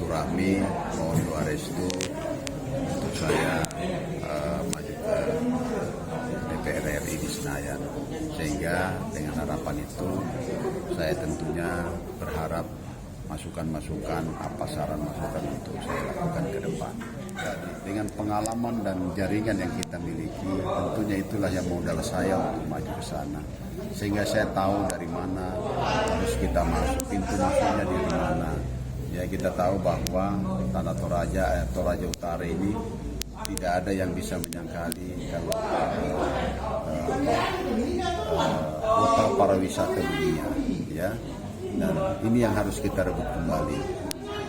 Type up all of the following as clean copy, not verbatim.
silaturahmi, mohon doa restu untuk saya maju ke DPR RI di Senayan. Sehingga dengan harapan itu saya tentunya berharap masukan-masukan, apa saran masukan untuk saya lakukan ke depan. Jadi, dengan pengalaman dan jaringan yang kita miliki, tentunya itulah yang modal saya untuk maju ke sana. Sehingga saya tahu dari mana harus kita masuk, pintu masuknya di mana. Ya, kita tahu bahwa Tanah Toraja Utara ini tidak ada yang bisa menyangkali kalau kota pariwisata dunia, ya. Dan ini yang harus kita rebut kembali.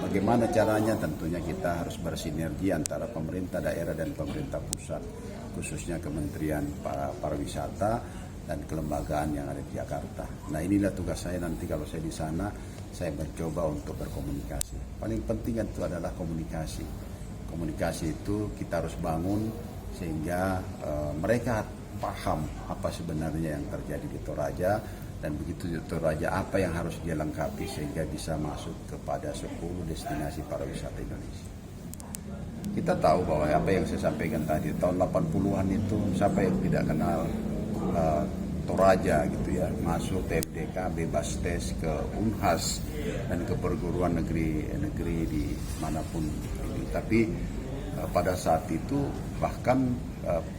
Bagaimana caranya? Tentunya kita harus bersinergi antara pemerintah daerah dan pemerintah pusat, khususnya Kementerian Pariwisata dan kelembagaan yang ada di Jakarta. Nah, inilah tugas saya nanti kalau saya di sana, saya mencoba untuk berkomunikasi. Paling penting itu adalah komunikasi. Komunikasi itu kita harus bangun sehingga mereka paham apa sebenarnya yang terjadi di Toraja, dan begitu di Toraja apa yang harus dia lengkapi sehingga bisa masuk kepada 10 destinasi pariwisata Indonesia. Kita tahu bahwa apa yang saya sampaikan tadi, tahun 80-an itu siapa yang tidak kenal Toraja gitu ya, masuk TFDK, bebas tes ke Unhas dan ke perguruan negeri di manapun ini. Tapi pada saat itu bahkan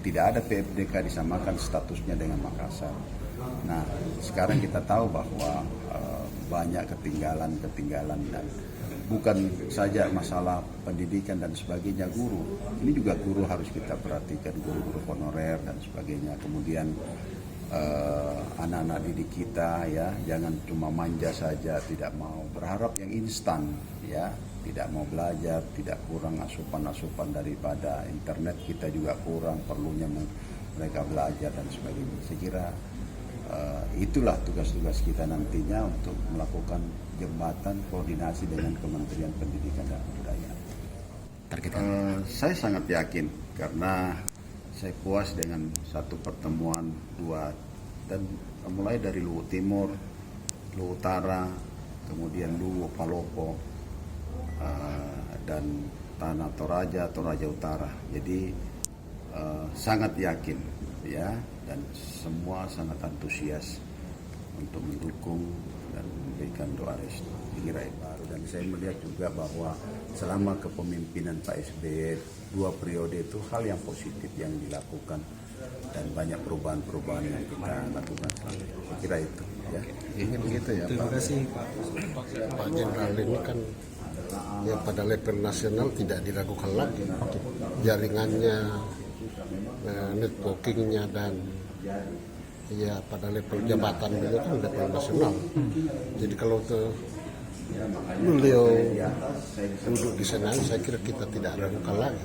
tidak ada PFDK disamakan statusnya dengan Makassar. Nah, sekarang kita tahu bahwa banyak ketinggalan dan bukan saja masalah pendidikan dan sebagainya, guru. Ini juga guru harus kita perhatikan, guru-guru honorer dan sebagainya. Kemudian anak-anak didik kita, ya, jangan cuma manja saja, tidak mau berharap yang instan, ya, tidak mau belajar, tidak kurang asupan daripada internet, kita juga kurang perlunya mereka belajar dan sebagainya. Saya kira itulah tugas-tugas kita nantinya untuk melakukan jembatan koordinasi dengan Kementerian Pendidikan dan Kebudayaan. Saya sangat yakin karena saya puas dengan satu pertemuan dua, dan mulai dari Luwu Timur, Luwu Utara, kemudian Luwu Palopo, dan Tanah Toraja Utara. Jadi sangat yakin, ya, dan semua sangat antusias untuk mendukung dan memberikan doa restu. Baru, dan saya melihat juga bahwa selama kepemimpinan Pak SBY 2 periode itu hal yang positif yang dilakukan dan banyak perubahan-perubahan yang kita lakukan. Saya kira itu, ya. Ingin begitu ya, Pak. Terima kasih, Pak Jenderal. Ini kan ya pada level nasional tidak diragukan lagi jaringannya, networkingnya, dan ya pada level jabatan beliau kan level nasional. Jadi kalau beliau duduk di sana, saya kira kita tidak ragukan lagi.